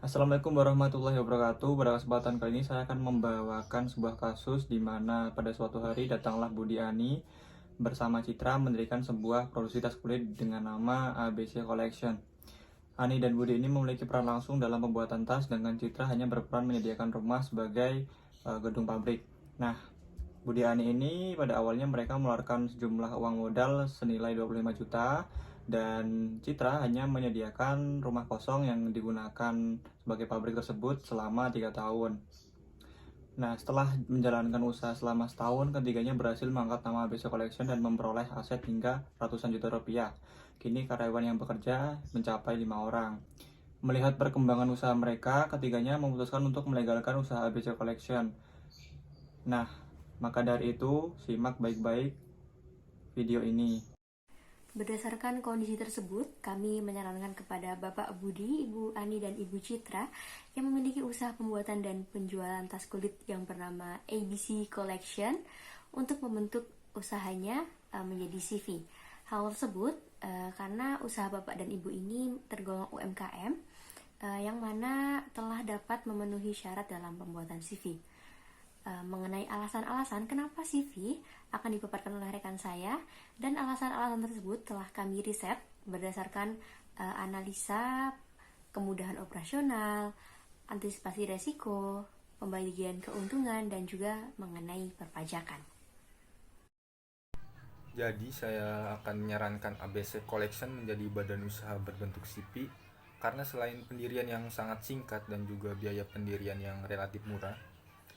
Assalamualaikum warahmatullahi wabarakatuh. Pada kesempatan kali ini saya akan membawakan sebuah kasus di mana pada suatu hari datanglah Budi Ani bersama Citra mendirikan sebuah produksi tas kulit dengan nama ABC Collection. Ani dan Budi ini memiliki peran langsung dalam pembuatan tas, dengan Citra hanya berperan menyediakan rumah sebagai gedung pabrik. Nah, Budi Ani ini pada awalnya mereka mengeluarkan sejumlah uang modal senilai 25 juta dan Citra hanya menyediakan rumah kosong yang digunakan sebagai pabrik tersebut selama 3 tahun. Nah, setelah menjalankan usaha selama setahun, ketiganya berhasil mengangkat nama ABC Collection dan memperoleh aset hingga ratusan juta rupiah. Kini karyawan yang bekerja mencapai 5 orang. Melihat perkembangan usaha mereka, ketiganya memutuskan untuk melegalkan usaha ABC Collection. Nah, maka dari itu, simak baik-baik video ini. Berdasarkan kondisi tersebut, kami menyarankan kepada Bapak Budi, Ibu Ani, dan Ibu Citra yang memiliki usaha pembuatan dan penjualan tas kulit yang bernama ABC Collection untuk membentuk usahanya menjadi CV. Hal tersebut karena usaha Bapak dan Ibu ini tergolong UMKM yang mana telah dapat memenuhi syarat dalam pembuatan CV. Mengenai alasan-alasan kenapa CV akan dipaparkan oleh rekan saya, dan alasan-alasan tersebut telah kami riset berdasarkan analisa kemudahan operasional, antisipasi resiko, pembagian keuntungan, dan juga mengenai perpajakan. Jadi saya akan menyarankan ABC Collection menjadi badan usaha berbentuk CV karena selain pendirian yang sangat singkat dan juga biaya pendirian yang relatif murah,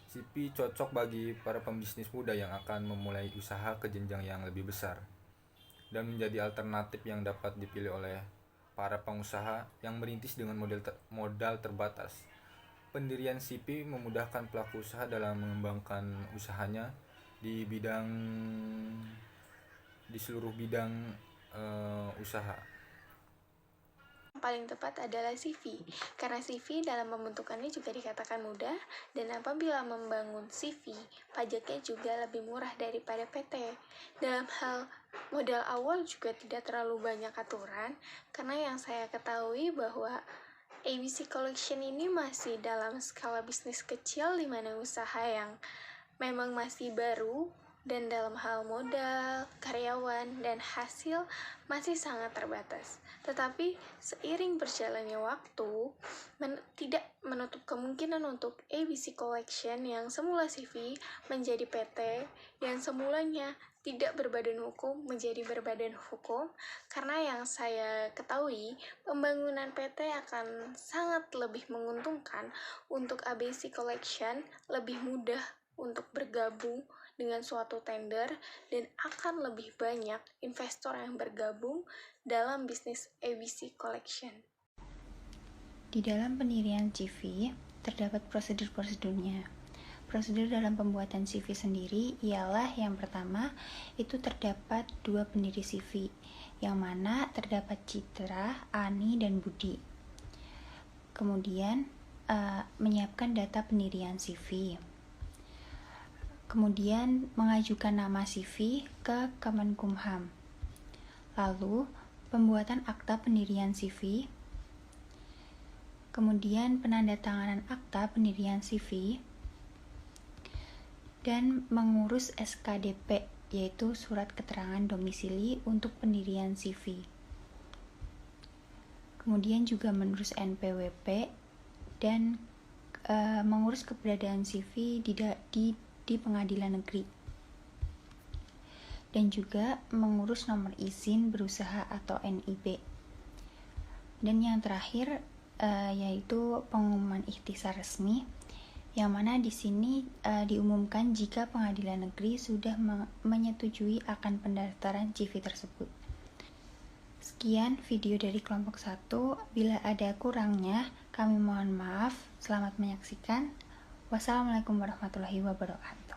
CV cocok bagi para pembisnis muda yang akan memulai usaha ke jenjang yang lebih besar dan menjadi alternatif yang dapat dipilih oleh para pengusaha yang merintis dengan modal terbatas. Pendirian CV memudahkan pelaku usaha dalam mengembangkan usahanya di seluruh bidang usaha. Paling tepat adalah CV, karena CV dalam pembentukannya juga dikatakan mudah, dan apabila membangun CV, pajaknya juga lebih murah daripada PT. Dalam hal modal awal juga tidak terlalu banyak aturan, karena yang saya ketahui bahwa ABC Collection ini masih dalam skala bisnis kecil, di mana usaha yang memang masih baru, dan dalam hal modal, karyawan, dan hasil masih sangat terbatas. Tetapi seiring berjalannya waktu, tidak menutup kemungkinan untuk ABC Collection yang semula CV menjadi PT, yang semulanya tidak berbadan hukum menjadi berbadan hukum, karena yang saya ketahui pembangunan PT akan sangat lebih menguntungkan untuk ABC Collection, lebih mudah untuk bergabung dengan suatu tender, dan akan lebih banyak investor yang bergabung dalam bisnis ABC Collection. Di dalam pendirian CV, terdapat prosedur-prosedurnya. Prosedur dalam pembuatan CV sendiri ialah yang pertama, itu terdapat 2 pendiri CV, yang mana terdapat Citra, Ani, dan Budi. Kemudian, menyiapkan data pendirian CV. Kemudian mengajukan nama CV ke Kemenkumham. Lalu, pembuatan akta pendirian CV. Kemudian penandatanganan akta pendirian CV. Dan mengurus SKDP, yaitu surat keterangan domisili untuk pendirian CV. Kemudian juga mengurus NPWP dan mengurus keberadaan CV di pengadilan negeri, dan juga mengurus nomor izin berusaha atau NIB. Dan yang terakhir yaitu pengumuman ikhtisar resmi, yang mana di sini diumumkan jika pengadilan negeri sudah menyetujui akan pendaftaran CV tersebut. Sekian video dari kelompok 1. Bila ada kurangnya, kami mohon maaf. Selamat menyaksikan. Wassalamualaikum warahmatullahi wabarakatuh.